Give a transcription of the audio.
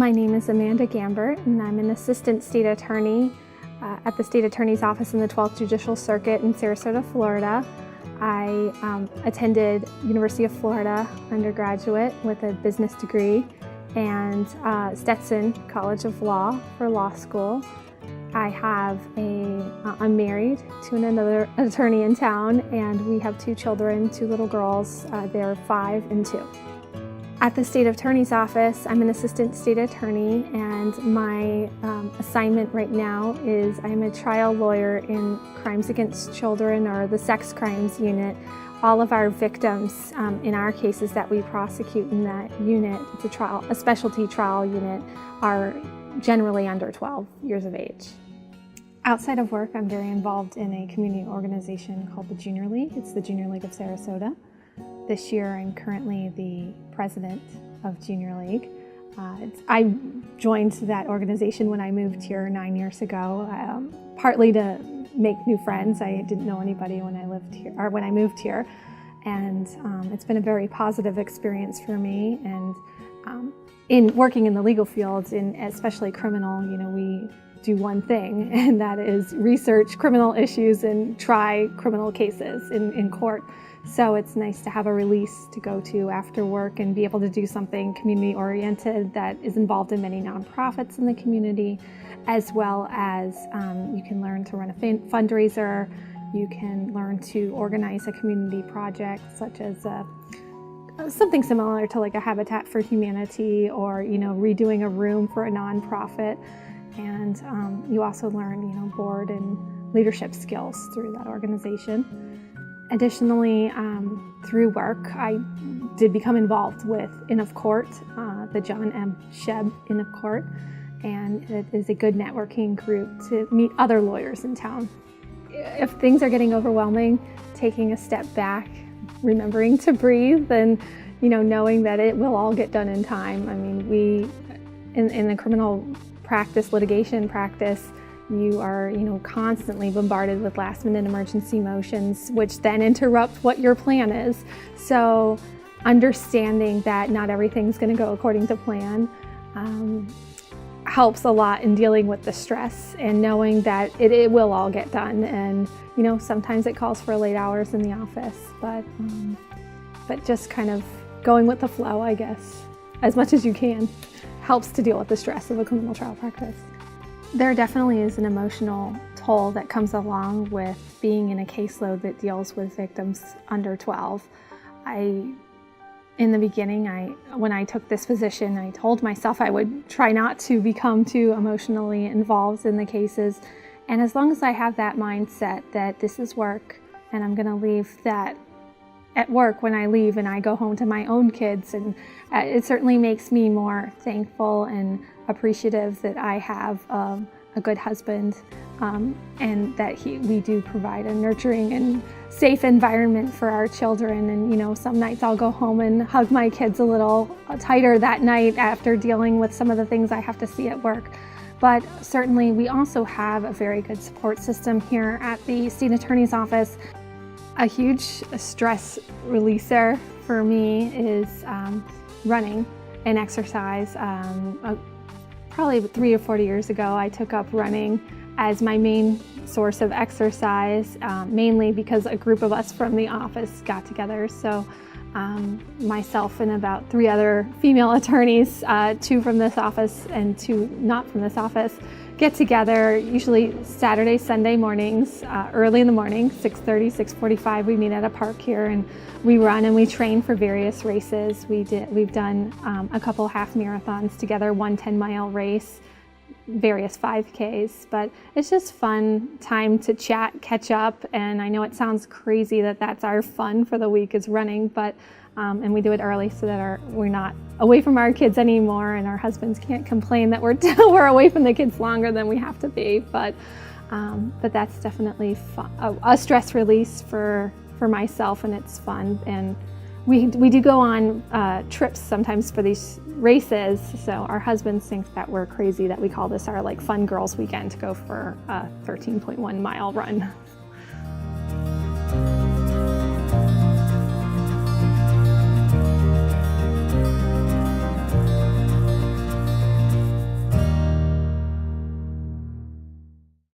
My name is Amanda Gambert, and I'm an assistant state attorney at the state attorney's office in the 12th Judicial Circuit in Sarasota, Florida. I attended University of Florida undergraduate with a business degree and Stetson College of Law for law school. I'm married to another attorney in town, and we have two children, two little girls. They're 5 and 2. At the state attorney's office, I'm an assistant state attorney, and my assignment right now is I'm a trial lawyer in crimes against children, or the sex crimes unit. All of our victims in our cases that we prosecute in that unit, it's a specialty trial unit, are generally under 12 years of age. Outside of work, I'm very involved in a community organization called the Junior League. It's the Junior League of Sarasota. This year, I'm currently the president of Junior League. I joined that organization when I moved here 9 years ago, partly to make new friends. I didn't know anybody when I moved here, and it's been a very positive experience for me. And in working in the legal field, especially criminal, we do one thing, and that is research criminal issues and try criminal cases in court. So it's nice to have a release to go to after work and be able to do something community-oriented that is involved in many nonprofits in the community, as well as you can learn to run a fundraiser, you can learn to organize a community project such as something similar to like a Habitat for Humanity, or redoing a room for a nonprofit. And you also learn board and leadership skills through that organization. Additionally, through work, I did become involved with Inn of Court, the John M. Shebb Inn of Court, and it is a good networking group to meet other lawyers in town. If things are getting overwhelming, taking a step back, remembering to breathe, and knowing that it will all get done in time. I mean, we in the criminal practice, litigation practice, you are, constantly bombarded with last-minute emergency motions, which then interrupt what your plan is. So understanding that not everything's going to go according to plan helps a lot in dealing with the stress and knowing that it will all get done. And, sometimes it calls for late hours in the office, but just kind of going with the flow, I guess, as much as you can, helps to deal with the stress of a criminal trial practice. There definitely is an emotional toll that comes along with being in a caseload that deals with victims under 12. In the beginning, when I took this position, I told myself I would try not to become too emotionally involved in the cases. And as long as I have that mindset that this is work and I'm going to leave that at work when I leave and I go home to my own kids, and it certainly makes me more thankful and appreciative that I have a good husband, and that we do provide a nurturing and safe environment for our children. And some nights I'll go home and hug my kids a little tighter that night after dealing with some of the things I have to see at work. But certainly we also have a very good support system here at the state attorney's office. A huge stress releaser for me is running and exercise. Probably 3 or 4 years ago, I took up running as my main source of exercise, mainly because a group of us from the office got together. So myself and about 3 other female attorneys, 2 from this office and 2 not from this office, get together usually Saturday, Sunday mornings, early in the morning, 6:30, 6:45. We meet at a park here and we run and we train for various races. We've done a couple half marathons together, 1 10-mile race, various 5Ks, but it's just fun time to chat, catch up. And I know it sounds crazy that that's our fun for the week is running, but and we do it early so that we're not away from our kids anymore, and our husbands can't complain that we're away from the kids longer than we have to be. But that's definitely fun, a stress release for myself, and it's fun. And we do go on trips sometimes for these races, so our husbands think that we're crazy that we call this our fun girls weekend to go for a 13.1 mile run.